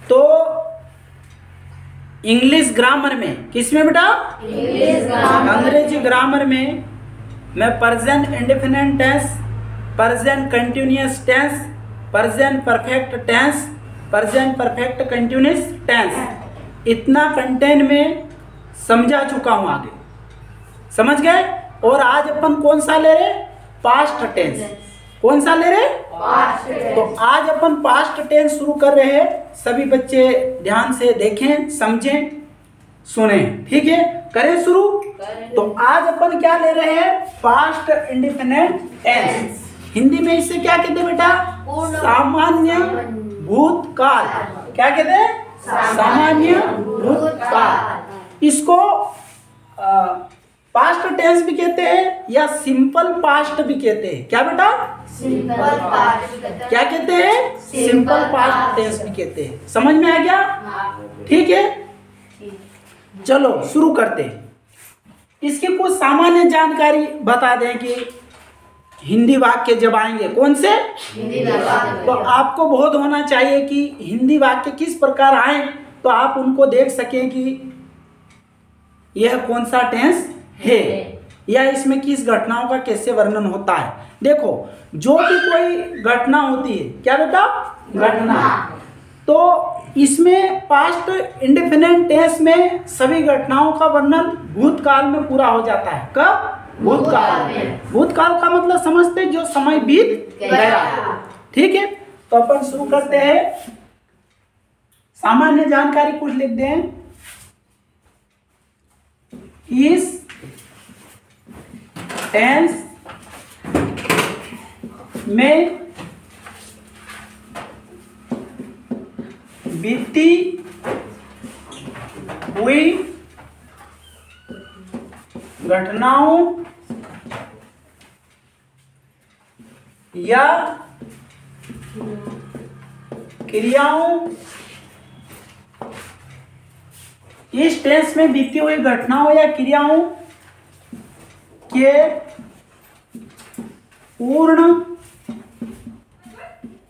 तो English grammar में, किसमें बेटा? अंग्रेजी ग्रामर में मैं present indefinite tense, present continuous tense, present perfect tense, present perfect continuous tense, इतना कंटेंट में समझा चुका हूं। आगे समझ गए? और आज अपन कौन सा ले रहे? Past tense. कौन सा ले रहे? Past tense. तो आज अपन पास्ट टेंस शुरू कर रहे हैं। सभी बच्चे ध्यान से देखें, समझें, सुने। ठीक है, करें शुरू। तो आज अपन क्या ले रहे हैं? Past indefinite tense. हिंदी में इसे क्या कहते हैं बेटा? सामान्य भूतकाल। क्या कहते हैं? सामान्य भूतकाल। इसको पास्ट टेंस भी कहते हैं या सिंपल पास्ट भी कहते हैं। क्या बेटा? Simple past. क्या कहते हैं? सिंपल पास्ट टेंस भी कहते हैं। समझ में आ गया? ठीक है, चलो शुरू करते हैं। इसकी कुछ सामान्य जानकारी बता दें कि हिंदी वाक्य जब आएंगे, कौन से हिंदी वाक्य, तो आपको बहुत होना चाहिए कि हिंदी वाक्य किस प्रकार आए तो आप उनको देख सकें कि यह कौन सा टेंस है या इसमें किस घटनाओं का कैसे वर्णन होता है। देखो, जो भी कोई घटना होती है, क्या बेटा? घटना, तो इसमें पास्ट इंडेफिनिट टेंस में सभी घटनाओं का वर्णन भूतकाल में पूरा हो जाता है। कब? भूतकाल में। भूतकाल का मतलब समझते जो समय बीत गया। ठीक है, तो अपन शुरू करते हैं। सामान्य जानकारी कुछ लिख दें। इस टेंस में बीती हुई घटनाओं या क्रियाओं, इस टेंस में बीती हुई घटनाओं या क्रियाओं के पूर्ण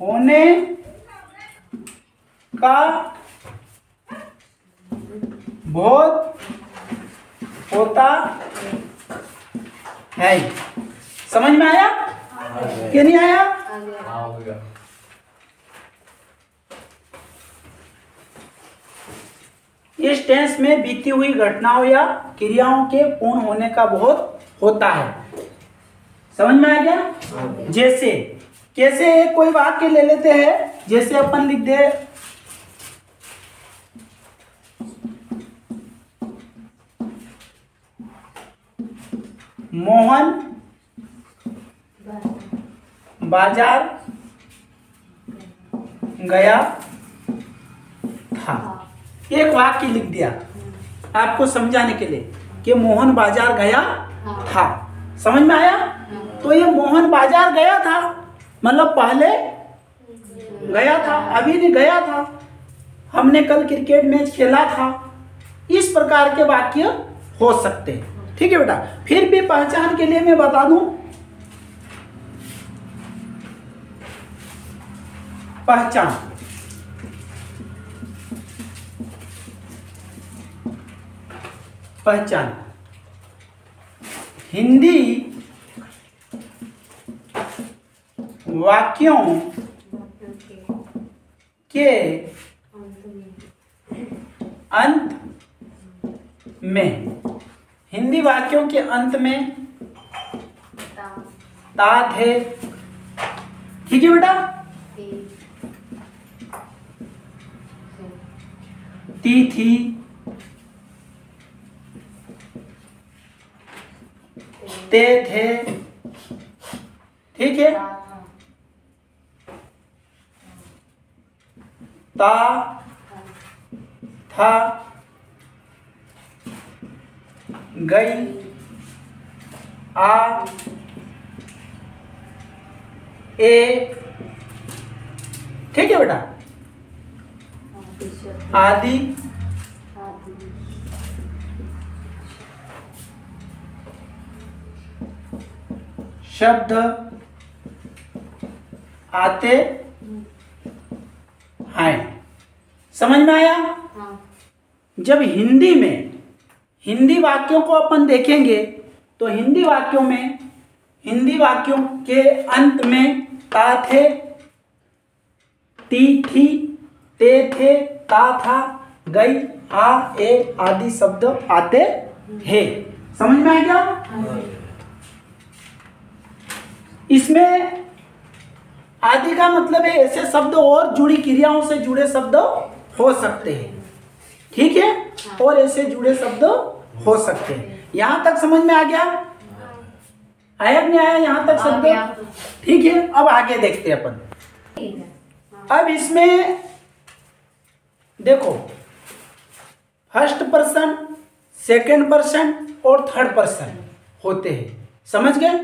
होने का बहुत होता है। समझ में आया कि नहीं आया? इस टेंस में बीती हुई घटनाओं या क्रियाओं के पूर्ण होने का बहुत होता है। समझ में आ गया? जैसे कैसे एक कोई वाक्य ले लेते हैं, जैसे अपन लिख दे मोहन बाजार गया था। एक वाक्य लिख दिया आपको समझाने के लिए कि मोहन बाजार गया था। समझ में आया? तो ये मोहन बाजार गया था मतलब पहले गया था, अभी नहीं गया था, हमने कल क्रिकेट मैच खेला था। इस प्रकार के वाक्य हो सकते हैं। ठीक है बेटा, फिर भी पहचान के लिए मैं बता दूं, पहचान पहचान हिंदी वाक्यों के अंत में, हिंदी वाक्यों के अंत में तात है। ठीक है बेटा? ती थी, ते थे। ठीक है? ता था, गई, आ, ए। ठीक है बेटा? आदि, शब्द आते हैं। समझ में आया? हाँ। जब हिंदी में हिंदी वाक्यों को अपन देखेंगे तो हिंदी वाक्यों के अंत में ता थे, ती थी, ते थे, ता था, गई, आ, ए आदि शब्द आते हैं। समझ में आ गया? इसमें आदि का मतलब है ऐसे शब्द और जुड़ी क्रियाओं से जुड़े शब्द हो सकते हैं, ठीक है, और ऐसे जुड़े शब्द हो सकते हैं। यहां तक समझ में आ गया? आया नहीं आया यहां तक शब्द? ठीक है, अब आगे देखते हैं अपन। अब इसमें देखो फर्स्ट पर्सन, सेकंड पर्सन और थर्ड पर्सन होते हैं, समझ गए?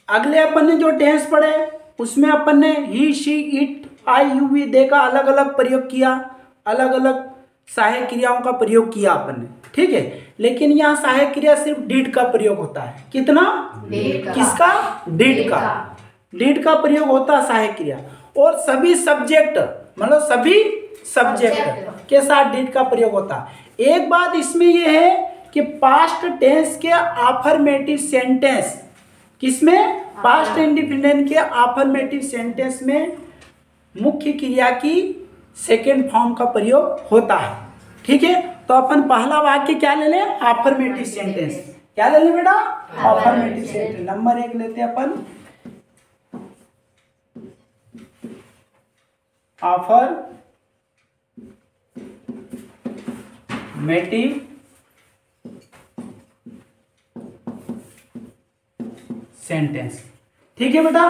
अगले अपन ने जो टेंस पढ़े उसमें अपन ने he, she, it, I, you, we they का अलग अलग प्रयोग किया, अलग अलग सहायक क्रियाओं का प्रयोग किया अपन ने, ठीक है। लेकिन यहाँ सहायक क्रिया सिर्फ डिड का प्रयोग होता है। कितना? किसका? डिड का। डिड का प्रयोग होता है सहायक क्रिया, और सभी सब्जेक्ट मतलब सभी सब्जेक्ट के साथ डिड का प्रयोग होता है। एक बात इसमें यह है कि पास्ट टेंस के अफर्मेटिव सेंटेंस, किसमें? पास्ट इंडिपेंडेंट के अफर्मेटिव सेंटेंस में मुख्य क्रिया की सेकेंड फॉर्म का प्रयोग होता है, ठीक है। तो अपन पहला वाक्य क्या ले लें? Affirmative sentence. क्या ले लें बेटा? Affirmative sentence. नंबर 1 लेते हैं अपन, अफर्मेटिव सेंटेंस, ठीक है बेटा।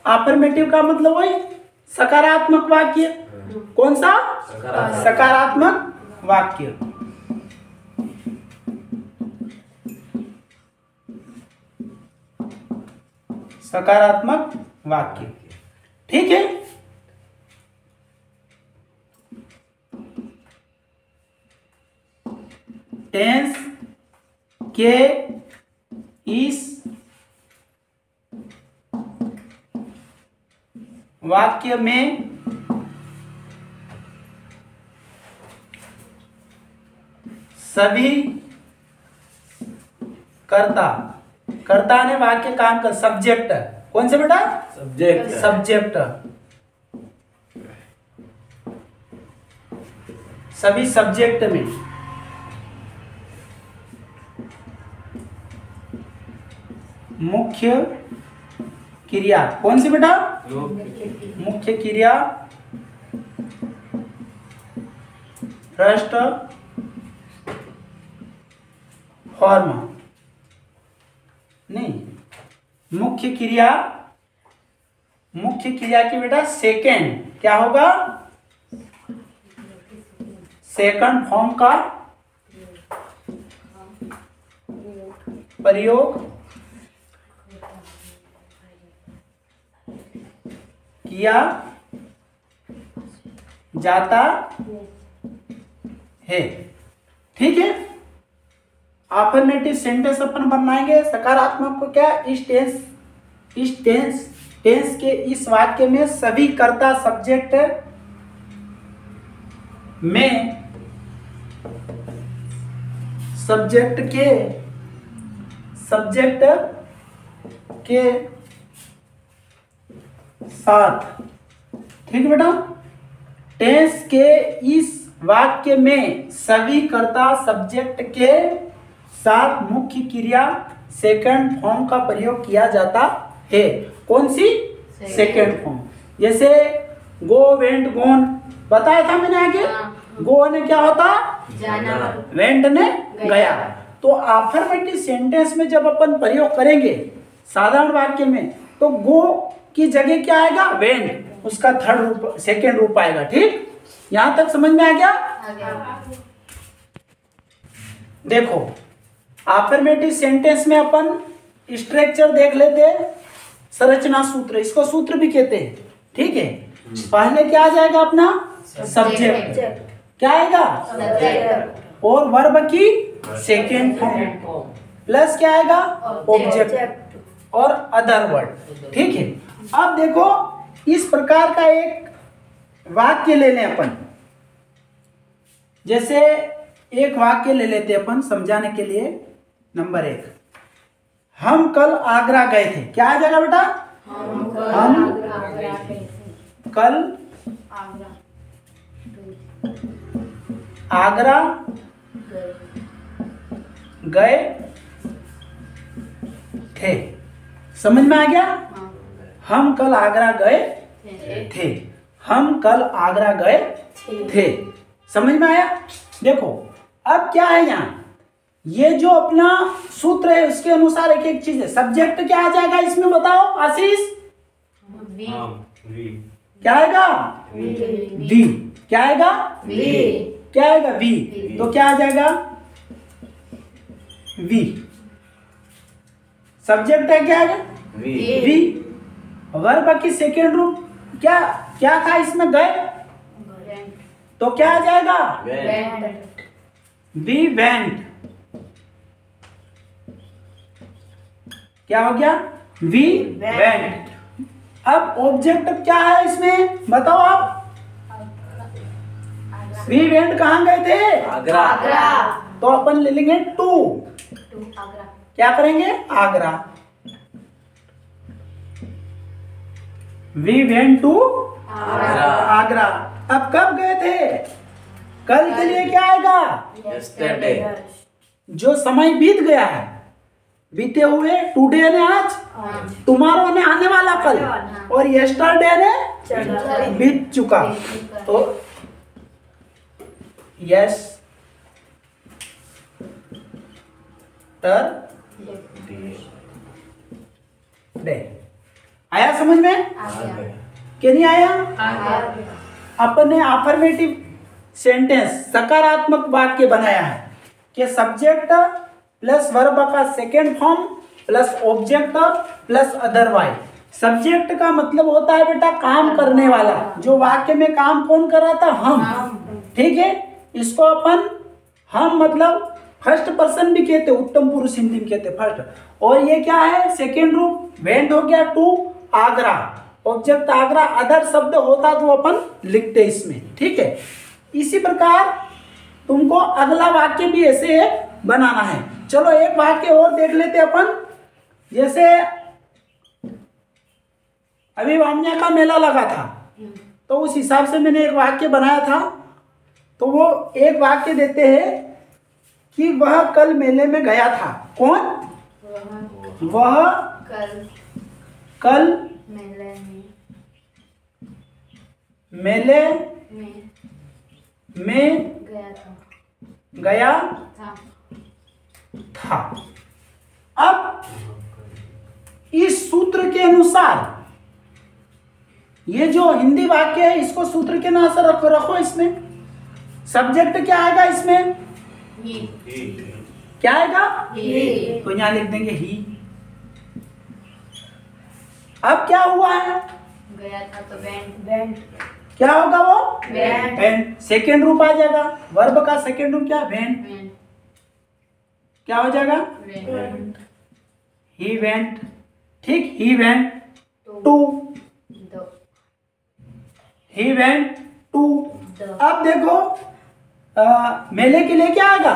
अफर्मेटिव का मतलब वही सकारात्मक वाक्य। कौन सा? सकारात्मक वाक्य। सकारात्मक वाक्य, ठीक है। टेंस के इस वाक्य में सभी कर्ता ने वाक्य काम कर, सब्जेक्ट। कौन से बेटा? सब्जेक्ट। सभी सब्जेक्ट में मुख्य क्रिया। कौन सी बेटा? मुख्य क्रिया फर्स्ट फॉर्म नहीं, मुख्य क्रिया की बेटा सेकेंड क्या होगा? सेकंड फॉर्म का प्रयोग किया जाता है, ठीक है। अफर्मेटिव सेंटेंस अपन बनाएंगे सकारात्मक को। क्या? इस टेंस के इस वाक्य में सभी कर्ता सब्जेक्ट में सब्जेक्ट के साथ, ठीक है बेटा। टेंस के इस वाक्य में सभी कर्ता सब्जेक्ट के साथ मुख्य क्रिया सेकंड फॉर्म का प्रयोग किया जाता है। कौन सी? Second form. जैसे गो, वेंट, गोन बताया था मैंने आगे। गो ने क्या होता? जाना। वेंट ने गया। तो अफर्मेटिव सेंटेंस में जब अपन प्रयोग करेंगे साधारण वाक्य में, तो गो की जगह क्या आएगा? वेंट। उसका सेकंड रूप आएगा, ठीक। यहां तक समझ में आ गया? देखो अफर्मेटिव सेंटेंस में अपन स्ट्रक्चर देख लेते हैं, संरचना सूत्र, इसको सूत्र भी कहते हैं, ठीक है। पहले क्या आ जाएगा अपना? सब्जेक्ट। क्या आएगा? सब्जेक्ट। और वर्ब की सेकेंड फॉर्म प्लस क्या आएगा? ऑब्जेक्ट और अदर वर्ड, ठीक है। अब देखो इस प्रकार का एक वाक्य ले लें अपन, जैसे एक वाक्य ले लेते अपन समझाने के लिए। नंबर 1, हम कल आगरा गए थे। क्या आ जाएगा बेटा? हम कल आगरा गए थे। समझ में आ गया? हम कल आगरा गए थे। हम कल आगरा गए थे। समझ में आया? देखो अब क्या है यहाँ, ये जो अपना सूत्र है उसके अनुसार एक एक चीज है। सब्जेक्ट क्या आ जाएगा इसमें बताओ आशीष? क्या आएगा? वी। क्या आएगा? क्या आएगा? वी। तो क्या आ जाएगा? वी। सब्जेक्ट है क्या है? वी। वर्ब की सेकेंड रूप क्या क्या था इसमें? गए। तो क्या आ जाएगा? We went. क्या हो गया? We went. अब ऑब्जेक्ट क्या है इसमें बताओ आप? वी वेंट कहाँ गए थे? आगरा। तो अपन ले लेंगे टू। क्या करेंगे? Agra. We went to Agra. अब कब गए थे? कल के लिए क्या आएगा? यस्टरडे। जो समय बीत गया है, बीते हुए, टुडे ने आज, टुमारो ने आने वाला कल, और यस्टरडे ने बीत चुका। तो यस डे। आया समझ में? क्या नहीं आया? अपने अफर्मेटिव सेंटेंस सकारात्मक वाक्य बनाया है कि सब्जेक्ट प्लस वर्ब का second form plus object plus otherwise. Subject का मतलब होता है बेटा काम करने वाला। जो वाक्य में काम कौन कर रहा था? हम। ठीक है, इसको अपन हम मतलब फर्स्ट पर्सन भी कहते, उत्तम पुरुष हिंदी में कहते फर्स्ट। और ये क्या है? सेकेंड रूप। वेंट हो गया to Agra, object Agra, other शब्द होता तो अपन लिखते इसमें। ठीक है, इसी प्रकार तुमको अगला वाक्य भी ऐसे बनाना है। चलो एक वाक्य और देख लेते अपन। जैसे अभी वामनिया का मेला लगा था, तो उस हिसाब से मैंने एक वाक्य बनाया था। तो वो एक वाक्य देते हैं कि वह कल मेले में गया था। कौन? वह कल मेले में गया था। अब इस सूत्र के अनुसार ये जो हिंदी वाक्य है इसको सूत्र के अनुसार रखो। इसमें सब्जेक्ट क्या आएगा? इसमें क्या आएगा? तो यहां लिख देंगे ही। अब क्या हुआ है? गया था तो वेंट। क्या होगा वो? वेंट। सेकेंड रूप आ जाएगा। वर्ब का सेकेंड रूप क्या? वेंट। क्या हो जाएगा? He went. ठीक, he went to. He went to. अब देखो मेले के लिए क्या आएगा?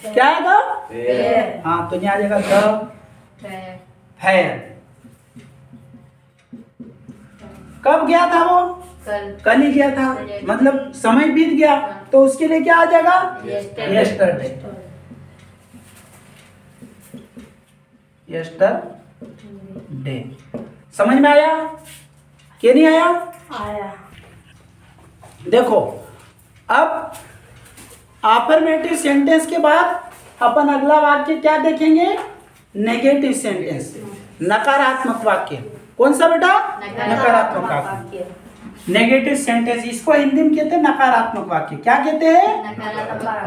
क्या आएगा? हाँ, तो यहाँ आ जाएगा द फेयर। कब गया था वो? कल ही गया था, मतलब समय बीत गया, तो उसके लिए क्या आ जाएगा? यस्टरडे। यस्टरडे। समझ में आया? क्या नहीं आया? आया। देखो अब अफर्मेटिव सेंटेंस के बाद अपन अगला वाक्य क्या देखेंगे? नेगेटिव सेंटेंस, नकारात्मक वाक्य। कौन सा बेटा? नकारात्मक वाक्य। नेगेटिव सेंटेंस, इसको हिंदी में कहते हैं नकारात्मक वाक्य। क्या कहते हैं?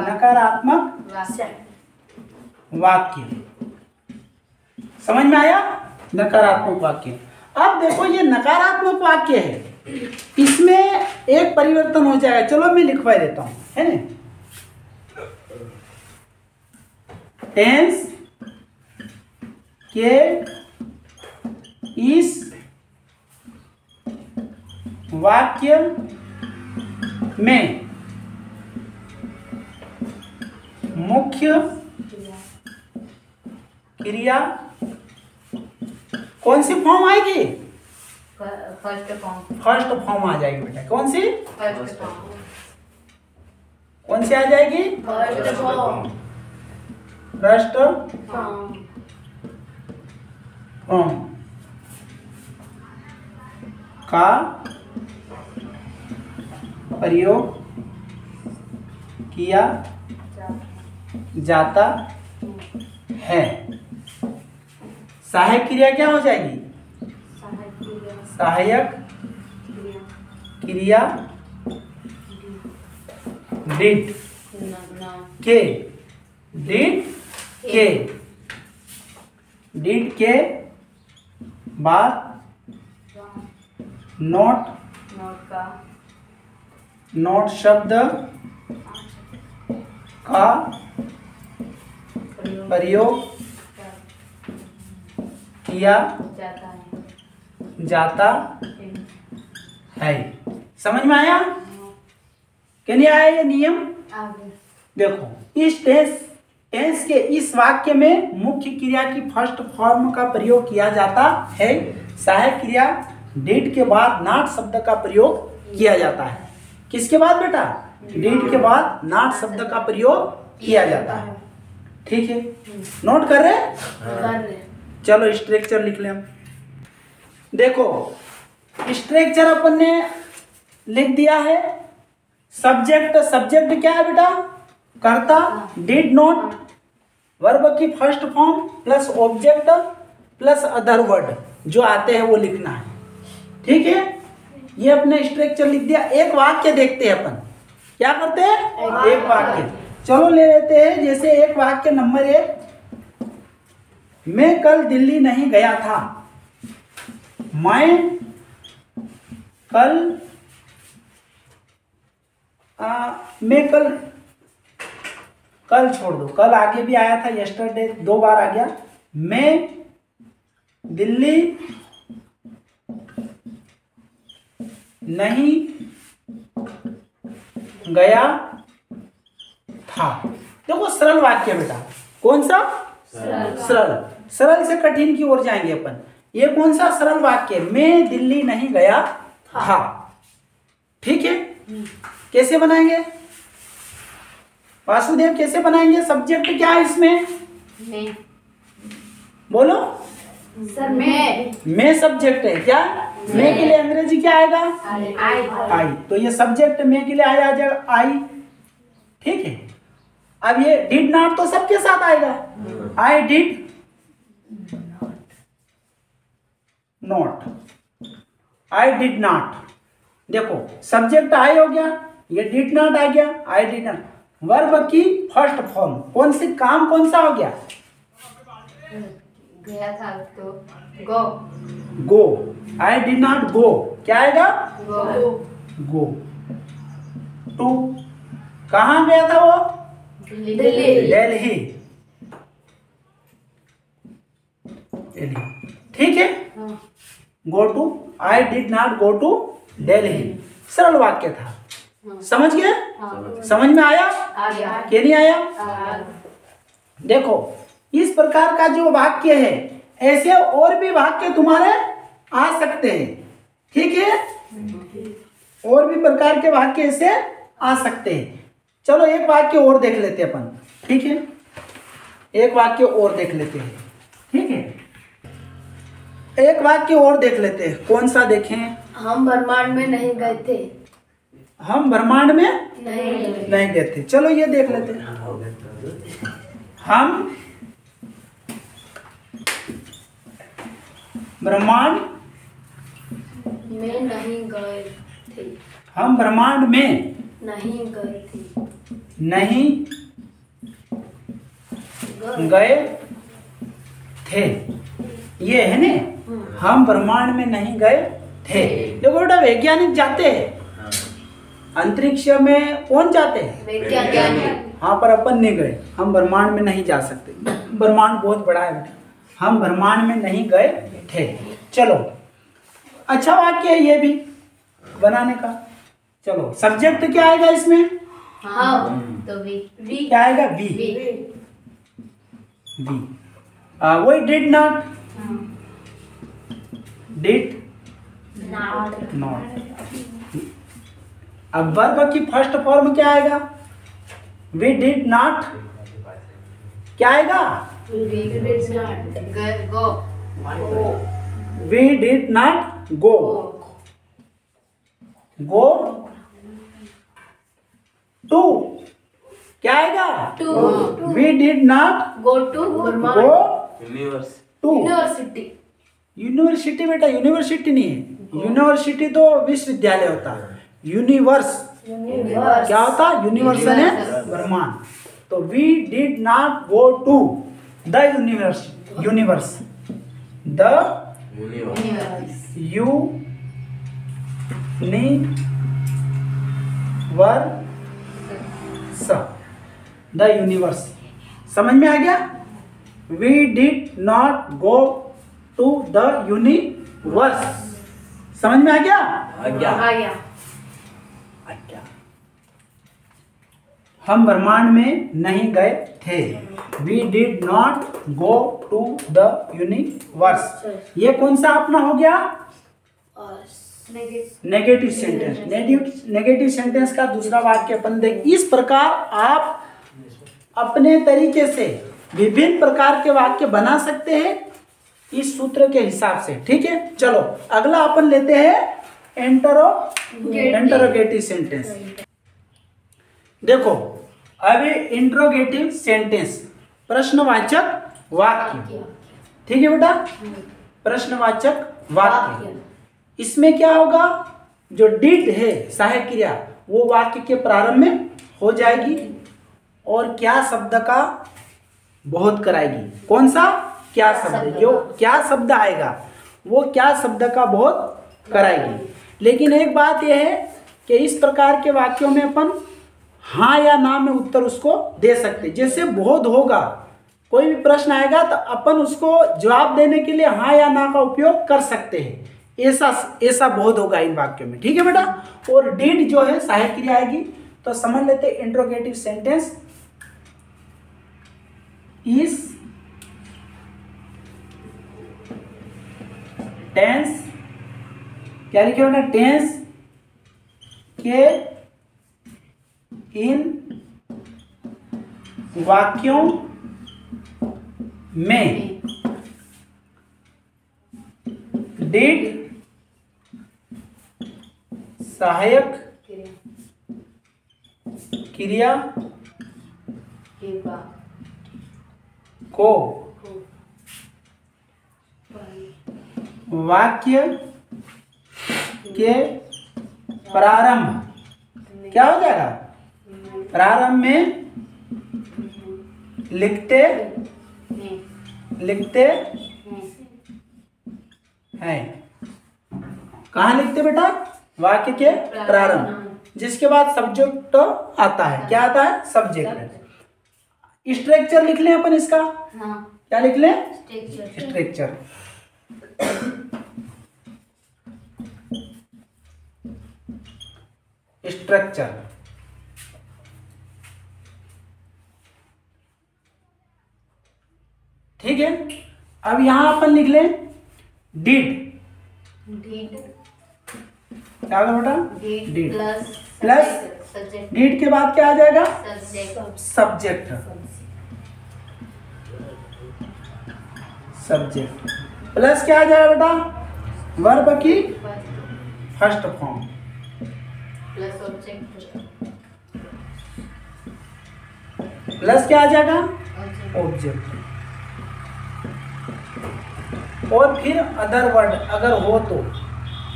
नकारात्मक वाक्य। समझ में आया? नकारात्मक वाक्य। अब देखो ये नकारात्मक वाक्य है, इसमें एक परिवर्तन हो जाएगा। चलो मैं लिखवा देता हूं, है ना? टेंस के इस वाक्य में मुख्य क्रिया कौन सी फॉर्म आएगी? First form. फर्स्ट फॉर्म आ जाएगी बेटा। कौन सी? First form. कौन सी आ जाएगी? First form. First form. Form का प्रयोग किया जाता है। सहायक क्रिया क्या हो जाएगी? सहायक क्रिया डिड के। डिड के। डिड के बाद नॉट नॉट शब्द का प्रयोग किया जाता है। समझ में आया कि नहीं आया ये नियम? देखो इस टेंस के इस वाक्य में मुख्य क्रिया की फर्स्ट फॉर्म का प्रयोग किया जाता है। सहायक क्रिया डिड के बाद नॉट शब्द का प्रयोग किया जाता है। किसके बाद बेटा? डिड के बाद नॉट शब्द का प्रयोग किया जाता है। ठीक है, नोट कर रहे? चलो स्ट्रक्चर लिख लें हम। देखो स्ट्रक्चर अपन ने लिख दिया है। सब्जेक्ट क्या है बेटा? कर्ता। डिड नॉट वर्ब की first form plus object plus other word जो आते हैं वो लिखना है। ठीक है, ये अपने स्ट्रक्चर लिख दिया। एक वाक्य देखते हैं अपन। क्या करते हैं? एक वाक्य। चलो ले लेते हैं। जैसे एक वाक्य नंबर 1, मैं कल दिल्ली नहीं गया था। मैं कल छोड़ दो, कल आगे भी आया था, यस्टरडे 2 बार आ गया। मैं दिल्ली नहीं गया था। देखो सरल वाक्य बेटा। कौन सा? सरल से कठिन की ओर जाएंगे अपन। ये कौन सा सरल वाक्य? मैं दिल्ली नहीं गया था। ठीक है, कैसे बनाएंगे वासुदेव? कैसे बनाएंगे? सब्जेक्ट क्या है इसमें? मैं। बोलो सर मैं सब्जेक्ट है। क्या? मैं के लिए अंग्रेजी क्या आएगा? आई। तो ये सब्जेक्ट मैं के लिए आ जाएगा आई। ठीक है, अब ये डिड नॉट तो सबके साथ आएगा। आई did not. I did not. देखो सब्जेक्ट आई हो गया, ये डिड नॉट आ गया, आई डिड नॉट। वर्ब की फर्स्ट फॉर्म कौन सी? काम कौन सा हो गया? गया था तो गो। गो। आई डिड नॉट गो। क्या आएगा? गो। टू कहाँ गया था वो? दिल्ली। ठीक है, go to. I did not go to Delhi. सरल वाक्य था। समझ गए? समझ में आया कि नहीं आया? देखो इस प्रकार का जो वाक्य है, ऐसे और भी वाक्य तुम्हारे आ सकते हैं। ठीक है, और भी प्रकार के वाक्य ऐसे आ सकते हैं। चलो एक वाक्य और देख लेते हैं अपन। ठीक है, एक वाक्य और देख लेते हैं। ठीक है, एक वाक्य और देख लेते हैं। कौन सा देखें? हम ब्रह्मांड में नहीं गए थे। हम ब्रह्मांड में नहीं गए थे। चलो ये देख लेते हैं। हम ब्रह्मांड में नहीं गए थे। हम ब्रह्मांड में नहीं गए थे। नहीं गए थे। ये है ने, हम ब्रह्मांड में नहीं गए थे। देखो बेटा वैज्ञानिक जाते हैं अंतरिक्ष में। कौन जाते हैं? वैज्ञानिक। हाँ, पर अपन नहीं गए। हम ब्रह्मांड में नहीं जा सकते, ब्रह्मांड बहुत बड़ा है बेटा। हम ब्रह्मांड में नहीं गए थे। चलो अच्छा वाक्य है ये भी बनाने का। चलो सब्जेक्ट क्या आएगा इसमें? हाँ तो वी वी क्या आएगा? वी। We we. वही डिड नॉट, डिड नॉट। अब वर्ब की फर्स्ट फॉर्म क्या आएगा? वी डिड नॉट, क्या आएगा? Go we did not go, go to, क्या आएगा? To we did not go to go universe to university university. बेटा यूनिवर्सिटी नहीं है, यूनिवर्सिटी तो विश्वविद्यालय होता है। यूनिवर्स क्या होता है? यूनिवर्स है ब्रह्मांड। तो we did not go to the universe, universe, the universe, the universe. समझ में आ गया? We did not go to the universe. समझ में आ गया? आ गया अच्छा, हम ब्रह्मांड में नहीं गए थे। We did not go to the universe. ये कौन सा अपना हो गया? Negative sentence. नेगेटिव सेंटेंस का दूसरा वाक्य अपन देख। इस प्रकार आप अपने तरीके से विभिन्न प्रकार के वाक्य बना सकते हैं इस सूत्र के हिसाब से। ठीक है, चलो अगला अपन लेते हैं इंटरोगेटिव सेंटेंस। देखो अभी इंट्रोगेटिव सेंटेंस, प्रश्नवाचक वाक्य। ठीक है बेटा, प्रश्नवाचक वाक्य। इसमें क्या होगा? जो डिड है सहायक क्रिया, वो वाक्य के प्रारंभ में हो जाएगी और क्या शब्द का बहुत कराएगी। कौन सा? क्या शब्द। जो क्या शब्द आएगा वो क्या शब्द का बहुत कराएगी। लेकिन एक बात यह है कि इस प्रकार के वाक्यों में अपन हाँ या ना में उत्तर उसको दे सकते। जैसे बोध होगा, कोई भी प्रश्न आएगा तो अपन उसको जवाब देने के लिए हाँ या ना का उपयोग कर सकते हैं। ऐसा बोध होगा इन वाक्यों में। ठीक है बेटा। और डिड जो है सहायक क्रिया आएगी, तो समझ लेते इंट्रोगेटिव सेंटेंस इस टेंस, क्या लिखे होगा? टेंस के इन वाक्यों में डिड सहायक क्रिया को वाक्य के प्रारंभ, क्या हो जाएगा? प्रारंभ में लिखते हैं। कहाँ लिखते बेटा? वाक्य के प्रारंभ, जिसके बाद सब्जेक्ट आता है। क्या आता है? सब्जेक्ट। स्ट्रक्चर लिख लें अपन इसका। क्या लिख लें? स्ट्रक्चर। स्ट्रक्चर। ठीक है, अब यहां अपन लिख लें डिड। क्या होगा बेटा? डिड प्लस डिड के बाद क्या आ जाएगा? सब्जेक्ट। सब्जेक्ट प्लस क्या आ जाएगा बेटा? वर्ब की फर्स्ट फॉर्म प्लस क्या आ जाएगा? ऑब्जेक्ट। और फिर अदर वर्ड अगर हो तो।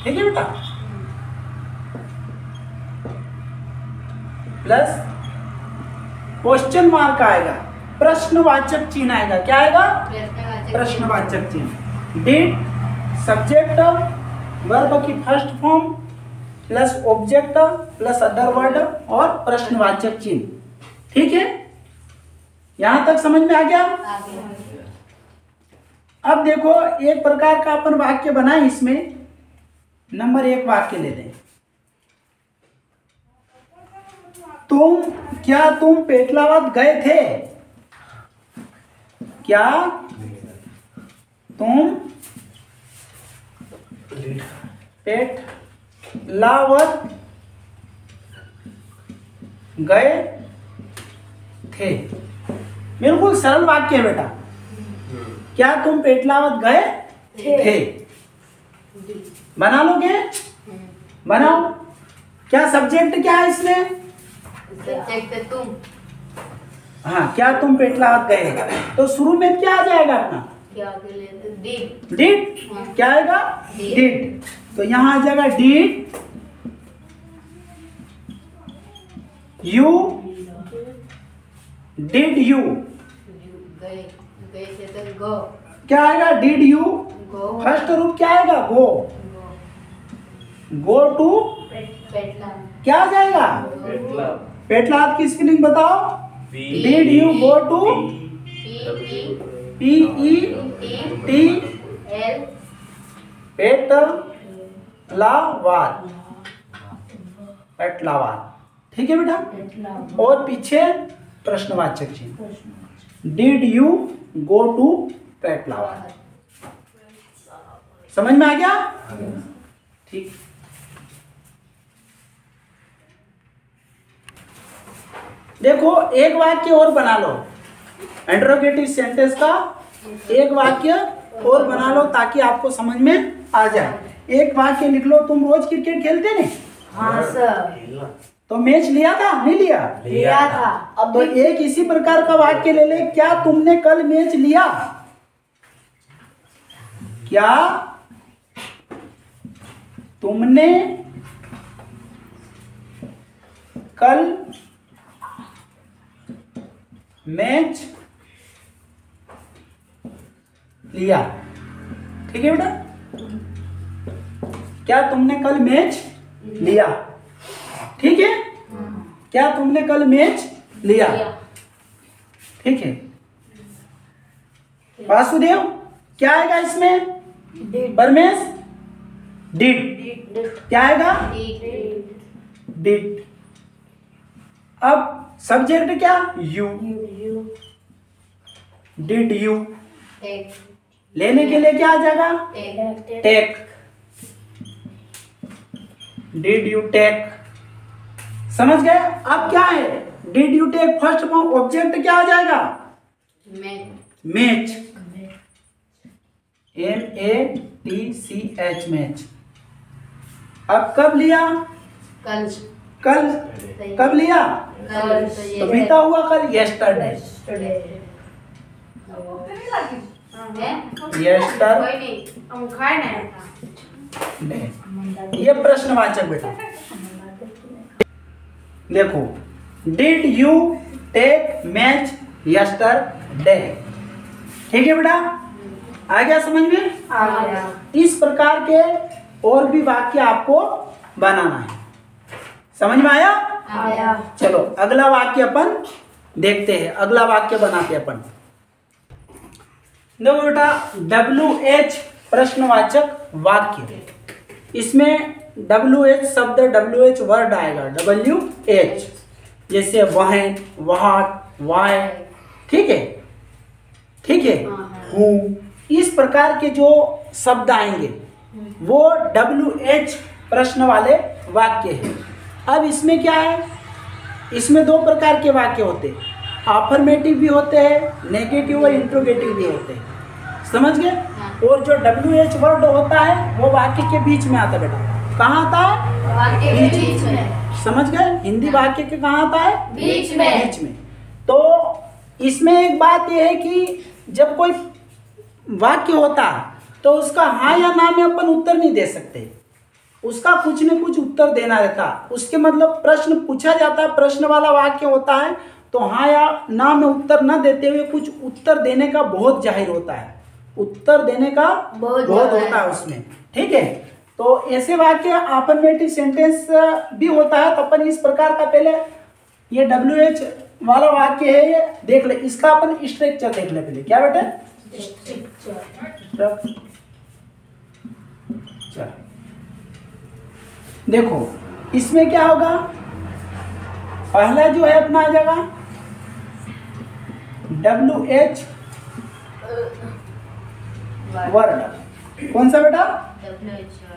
ठीक है बेटा। प्लस क्वेश्चन मार्क आएगा, प्रश्नवाचक चिन्ह आएगा। क्या आएगा? प्रश्नवाचक चिन्ह। डिड सब्जेक्ट, वर्ब की first form plus object plus other word और प्रश्नवाचक चिन्ह। ठीक है, यहां तक समझ में आ गया? अब देखो एक प्रकार का अपन वाक्य बनाए। इसमें नंबर 1 वाक्य ले दें। तुम पेटलाबाद गए थे? क्या तुम पेटलाबाद गए थे? बिल्कुल सरल वाक्य है बेटा। क्या तुम पेटलाबाद गए थे? बना लोगे? बनाओ। क्या सब्जेक्ट क्या है इसमें? सब्जेक्ट तुम। हाँ, क्या तुम पेटलाबाद गए, तो शुरू में क्या आ जाएगा अपना? क्या के लिए डिड। डिड। क्या आएगा? डिड। तो यहां आ जाएगा डिड यू। डिड यू गए गए से तो गो। क्या आएगा? Did you. गो फर्स्ट रूप क्या आएगा? गो। गो टू पेटला। क्या आ जाएगा? पेटलाबाद की स्पेलिंग बताओ। Did you go to? P E T L Petlabad. Petlabad. ठीक है बेटा। और पीछे प्रश्नवाचक चिन्ह। Did you go to Petlabad. समझ में आ गया? ठीक। देखो एक वाक्य और बना लो, इंटरोगेटिव सेंटेंस का एक वाक्य और बना लो ताकि आपको समझ में आ जाए। एक वाक्य लिख लो। तुम रोज क्रिकेट खेलते नहीं? हाँ सर। तो मैच लिया था नहीं लिया? लिया था। अब तो एक इसी प्रकार का वाक्य ले ले। क्या तुमने कल मैच लिया? क्या तुमने कल मैच लिया? ठीक है बेटा। क्या तुमने कल मैच लिया? ठीक है। क्या तुमने कल मैच लिया? ठीक है। वासुदेव क्या आएगा इसमें? परमेश डिड। क्या आएगा? डिड। अब सब्जेक्ट क्या? यू। Did you. लेने के लिए क्या आ जाएगा? टेक। Did you take. समझ गए? अब क्या है? Did you take first form object क्या आ जाएगा? मैच। MATCH match. अब कब लिया? कल। कल। कब लिया? कल। तो बीता हुआ कल यस्टरडे। यस्टरडे। हम खाए नहीं। ये प्रश्नवाचक बेटा। देखो, did you take match yesterday? ठीक है बेटा। आ गया समझ में? आ गया। इस प्रकार के और भी वाक्य आपको बनाना है। समझ में आया? आया। चलो अगला वाक्य अपन देखते हैं। अगला वाक्य बनाते हैं अपन। देखो बेटा, WH प्रश्नवाचक वाक्य। इसमें WH शब्द, WH वर्ड आएगा। WH जैसे वह, व्हाट, वाई। ठीक है? ठीक है। हु। इस प्रकार के जो शब्द आएंगे वो WH प्रश्न वाले वाक्य है। अब इसमें क्या है? इसमें दो प्रकार के वाक्य होते हैं। अफर्मेटिव भी होते हैं, नेगेटिव और इंट्रोगेटिव भी होते हैं। समझ गए? और जो WH वर्ड होता है वो वाक्य के बीच में आता है बेटा। कहाँ आता है? वाक्य के बीच में। समझ गए? हिंदी वाक्य के कहाँ आता है? बीच में। बीच में। तो इसमें एक बात यह है कि जब कोई वाक्य होता तो उसका हाँ या ना में अपन उत्तर नहीं दे सकते। उसका कुछ न कुछ उत्तर देना रहता। उसके मतलब प्रश्न पूछा जाता है, प्रश्न वाला वाक्य होता है, तो हाँ या ना में उत्तर न देते हुए कुछ उत्तर देने का बहुत जाहिर होता है। उत्तर देने का बहुत होता है उसमें। ठीक है? तो ऐसे वाक्य अफर्मेटिव सेंटेंस भी होता है। तो अपन इस प्रकार का पहले ये WH वाला वाक्य है, ये देख ले। इसका अपन स्ट्रक्चर देख ले पहले। क्या बेटे? देखो इसमें क्या होगा? पहला जो है अपना आ जाएगा WH वर्ड। कौन सा बेटा?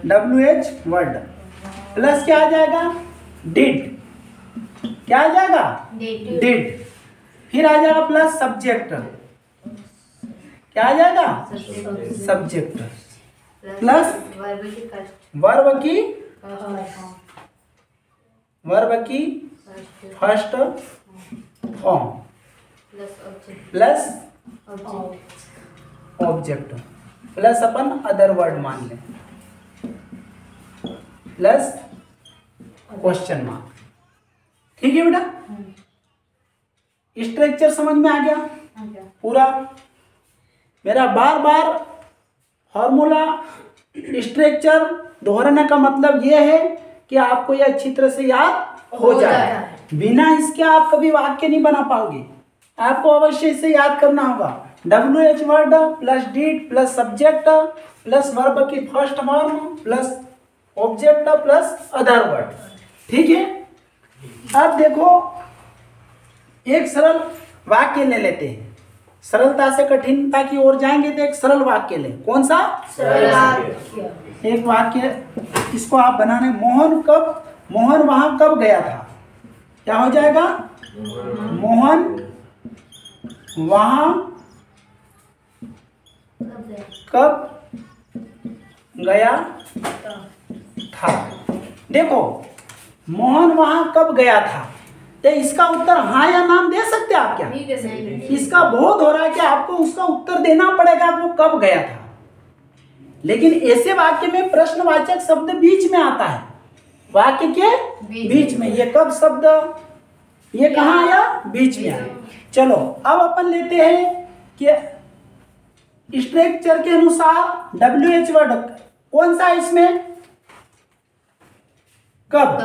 WH वर्ड प्लस क्या आ जाएगा? डिड। क्या आ जाएगा? डिड। फिर आ जाएगा प्लस सब्जेक्ट। क्या आ जाएगा? सब्जेक्ट प्लस वर्ब की first form plus object plus अपन अदर वर्ड मान लें प्लस क्वेश्चन मार्क। ठीक है बेटा? स्ट्रक्चर समझ में आ गया पूरा? मेरा बार बार फॉर्मूला स्ट्रक्चर दोहराने का मतलब यह है कि आपको यह अच्छी तरह से याद हो जाए। बिना इसके आप कभी वाक्य नहीं बना पाओगे। आपको अवश्य इसे याद करना होगा। WH word plus did plus subject plus verb की first form plus object plus other word. ठीक है? अब देखो एक सरल वाक्य ले लेते हैं। सरलता से कठिनता की ओर जाएंगे तो एक सरल वाक्य लें। कौन सा? एक वाक्य इसको आप बनाने। मोहन वहां कब गया था? क्या हो जाएगा? मोहन वहां कब गया था। देखो मोहन वहां कब गया था, तो इसका उत्तर हाँ या नाम दे सकते आप क्या? नहीं दे सकते। इसका बोध हो रहा है कि आपको उसका उत्तर देना पड़ेगा वो कब गया था। लेकिन ऐसे वाक्य में प्रश्नवाचक शब्द बीच में आता है। वाक्य के बीच में ये कब शब्द ये कहाँ आया? बीच में आया। चलो अब अपन लेते हैं कि स्ट्रक्चर के अनुसार WH वर्ड कौन सा इसमें? कब?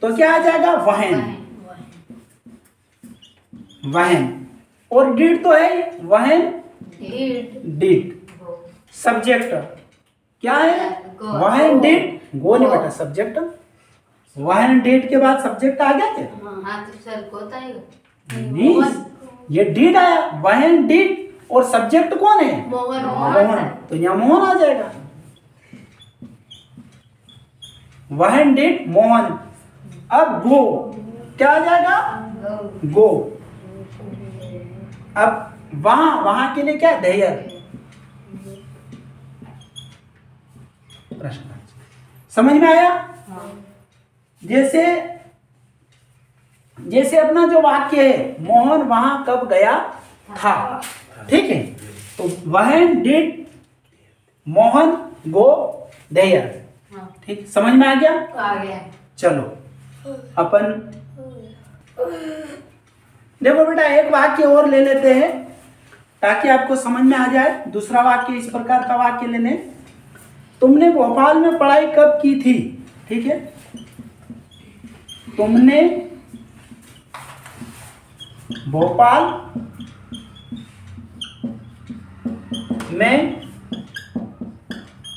तो क्या आ जाएगा? वहन। और डिड तो है वहन डिड। सब्जेक्ट क्या है? वहन डिड गो नहीं बेटा सब्जेक्ट। वहन डिड के बाद सब्जेक्ट आ गया क्या? नहीं, ये डिड आया। वहन डिड और सब्जेक्ट कौन है? मोहन। तो यहाँ मोहन आ जाएगा। वहन डिड मोहन। अब गो क्या आ जाएगा? गो। अब वहां के लिए क्या? देयर। प्रश्न समझ में आया? जैसे अपना जो वाक्य है मोहन वहां कब गया था। ठीक है? तो वहन डिड मोहन गो देयर। ठीक, समझ में आ गया? आ गया। चलो अपन देखो बेटा एक वाक्य और ले लेते हैं ताकि आपको समझ में आ जाए। दूसरा वाक्य इस प्रकार का वाक्य ले लें। तुमने भोपाल में पढ़ाई कब की थी? ठीक है? तुमने भोपाल में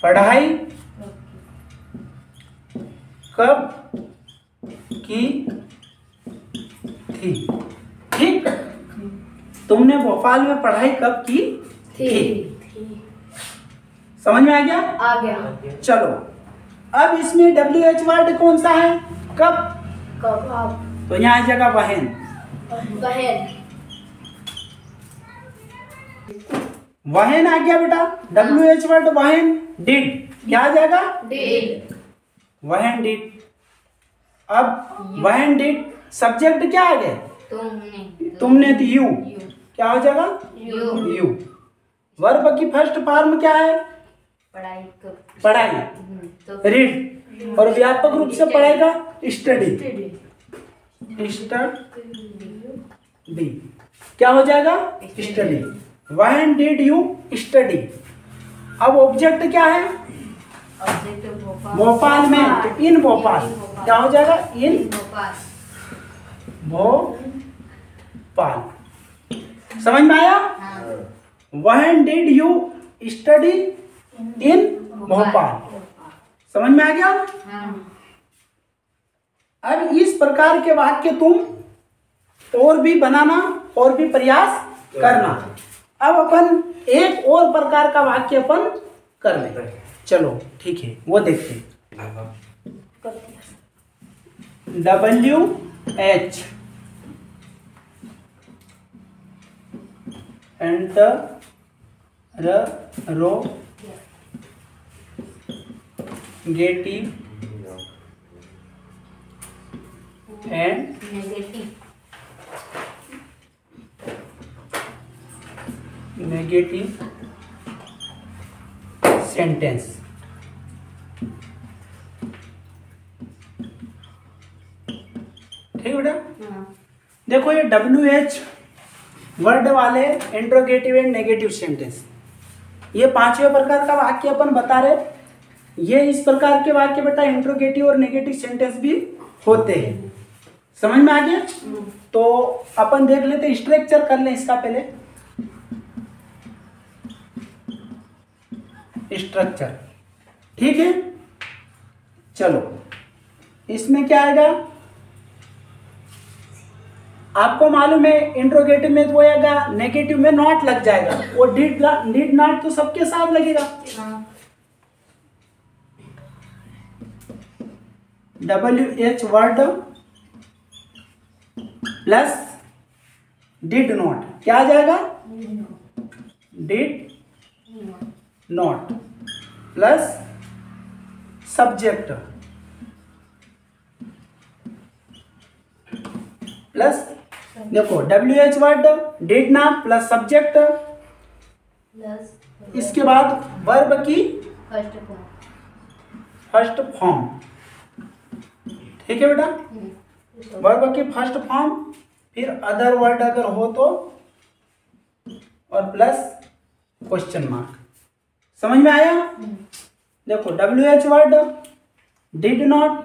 पढ़ाई कब की थी। ठीक? तुमने भोपाल में पढ़ाई कब की थी। समझ में आ गया? आ गया। चलो अब इसमें WH वर्ड कौन सा है? कब। तो यहाँ आ जाएगा वहन। वहन आ गया बेटा। WH वर्ड वहन डिड क्या आ जाएगा? डिड। वहन डिड। अब वहन डिड सब्जेक्ट क्या आ गया? तुमने तो यू क्या हो जाएगा? यू। वर्ब की फर्स्ट फॉर्म क्या है? पढ़ाई रीड। और व्यापक रूप से पढ़ाई का स्टडी। स्टडी क्या हो जाएगा? Study. When did you study. अब ऑब्जेक्ट क्या है? भोपाल में। तो इन भोपाल क्या हो जाएगा? इन भोपाल। समझ में आया? When did you study in Bhopal. समझ में आ गया? अब इस प्रकार के वाक्य तुम और भी बनाना और भी प्रयास करना। अब अपन एक और प्रकार का वाक्य अपन कर ले। चलो ठीक है, वो देखते हैं। WH enter rogative and negative sentence। ठीक बेटा, देखो ये WH वर्ड वाले इंट्रोगेटिव एंड नेगेटिव सेंटेंस, ये पांचवें प्रकार का वाक्य अपन बता रहे। ये इस प्रकार के वाक्य बेटा इंट्रोगेटिव और नेगेटिव सेंटेंस भी होते हैं। समझ में आ गया? तो अपन देख लेते, स्ट्रक्चर कर लें इसका पहले। स्ट्रक्चर ठीक है, चलो इसमें क्या आएगा आपको मालूम है। इंट्रोगेटिव में तो आएगा, नेगेटिव में नॉट लग जाएगा, वो डिड नॉट तो सबके साथ लगेगा। WH word plus did not क्या आ जाएगा? Did not plus subject plus, देखो WH word did not plus subject, इसके बाद वर्ब की फर्स्ट फॉर्म। ठीक है बेटा, वर्ब की फर्स्ट फॉर्म, फिर अदर वर्ड अगर हो तो, और प्लस क्वेश्चन मार्क। समझ में आया? देखो WH word did not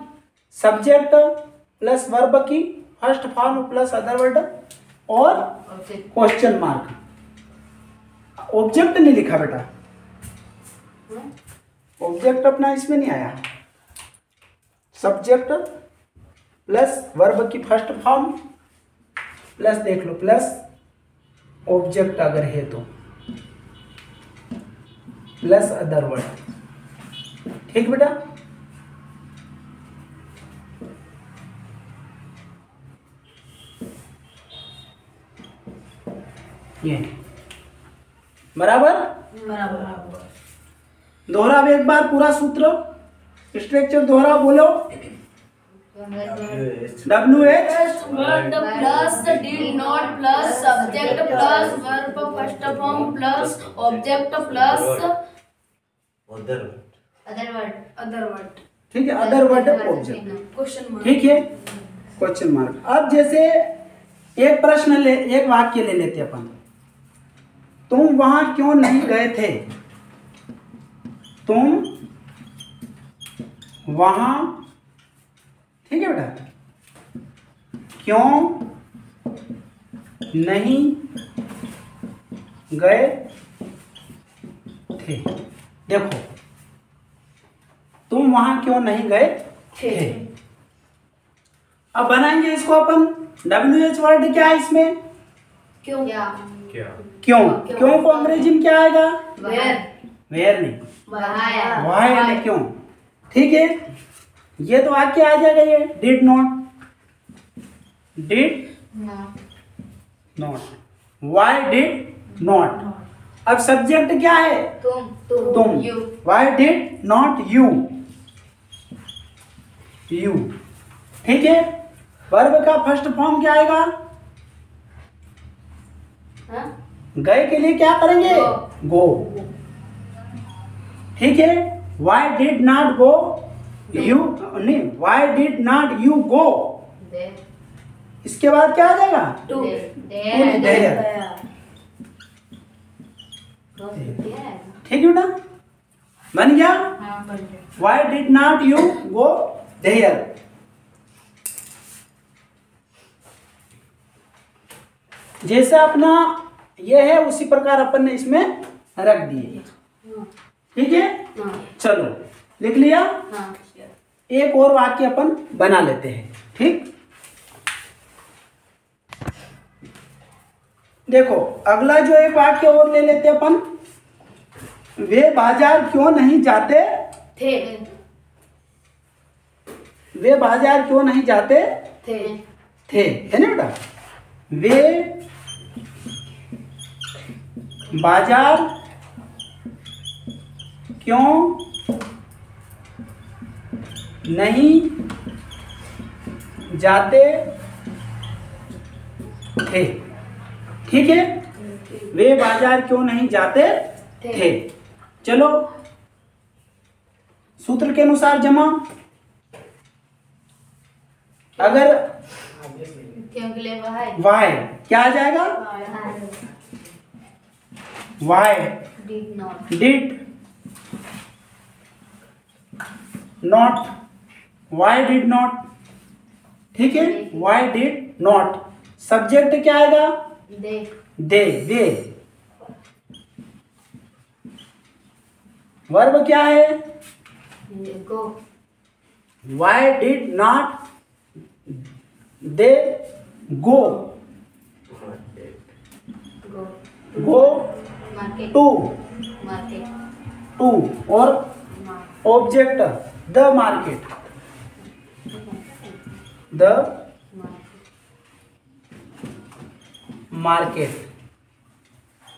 subject plus verb की first form plus other word और क्वेश्चन मार्क। ऑब्जेक्ट नहीं लिखा बेटा, ऑब्जेक्ट अपना इसमें नहीं आया। सब्जेक्ट प्लस वर्ब की फर्स्ट फॉर्म प्लस देख लो प्लस ऑब्जेक्ट अगर है तो प्लस अदर वर्ड। ठीक बेटा, ये बराबर। दोहरा एक बार पूरा सूत्र स्ट्रक्चर दोहरा बोलो। WH word plus did not plus subject plus verb first form plus object plus other word. ठीक है, other word object, question mark. ठीक है, क्वेश्चन मार्क। अब जैसे एक प्रश्न ले, एक वाक्य ले लेते अपन। तुम वहां क्यों नहीं गए थे? तुम वहां, ठीक है बेटा, क्यों नहीं गए थे? देखो तुम वहां क्यों नहीं गए थे। अब बनाएंगे इसको अपन। WH वर्ड क्या है इसमें? क्यों। क्यों को अंग्रेजी में क्या आएगा? वेयर नहीं, वाई यानी क्यों। ठीक है, ये तो वाक्य आ जाएगा। ये did not, Y did not. अब सब्जेक्ट क्या है? तुम। Y did not you. ठीक है, वर्ब का फर्स्ट फॉर्म क्या आएगा? गए के लिए क्या करेंगे? गो। ठीक है, why did not go you, नहीं, why did not you go. इसके बाद क्या आ जाएगा? टू। ठीक है बेटा, बन गया। Why did not you go there. जैसे अपना ये है उसी प्रकार अपन ने इसमें रख दिए। ठीक है, चलो लिख लिया। एक और वाक्य अपन बना लेते हैं। ठीक। देखो अगला जो एक वाक्य और ले लेते अपन, वे बाजार क्यों नहीं जाते थे। वे बाजार क्यों नहीं जाते थे। थे, है ना बेटा। वे बाजार क्यों नहीं जाते थे, ठीक है। वे बाजार क्यों नहीं जाते थे। चलो सूत्र के अनुसार जमा, अगर क्योंकि ले वह है वाई क्या आ जाएगा, Y did not. Did not, Y did not, ठीक है। वाई डिड नॉट, सब्जेक्ट क्या आएगा, दे। दे। वर्ब क्या है, go. Why did not they go, go go market. To, market. To और object the market, the market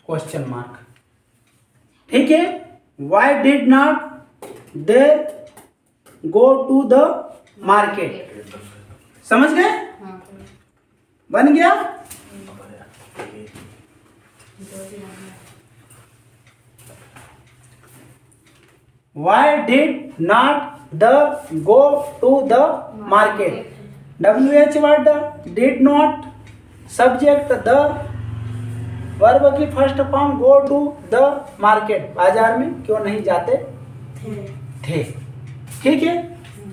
question mark, ठीक है। Why did not they go to the market, समझ गए, बन गया। Why did not the go to the market, WH word did not, subject the, verb की first form go to the market, बाजार में क्यों नहीं जाते थे, ठीक है।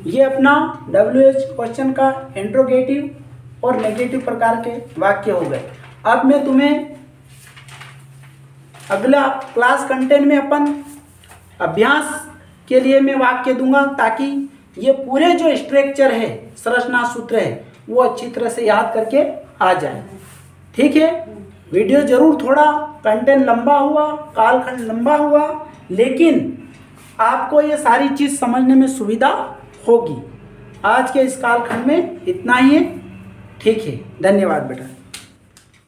ये अपना WH क्वेश्चन का इंट्रोगेटिव और नेगेटिव प्रकार के वाक्य हो गए। अब मैं तुम्हें अगला क्लास कंटेंट में अपन अभ्यास के लिए मैं वाक्य दूंगा, ताकि ये पूरे जो स्ट्रक्चर है, संरचना सूत्र है, वो अच्छी तरह से याद करके आ जाए, ठीक है। वीडियो जरूर थोड़ा कंटेंट लंबा हुआ, कालखंड लंबा हुआ, लेकिन आपको ये सारी चीज़ समझने में सुविधा होगी। आज के इस कालखंड में इतना ही है, ठीक है। धन्यवाद बेटा।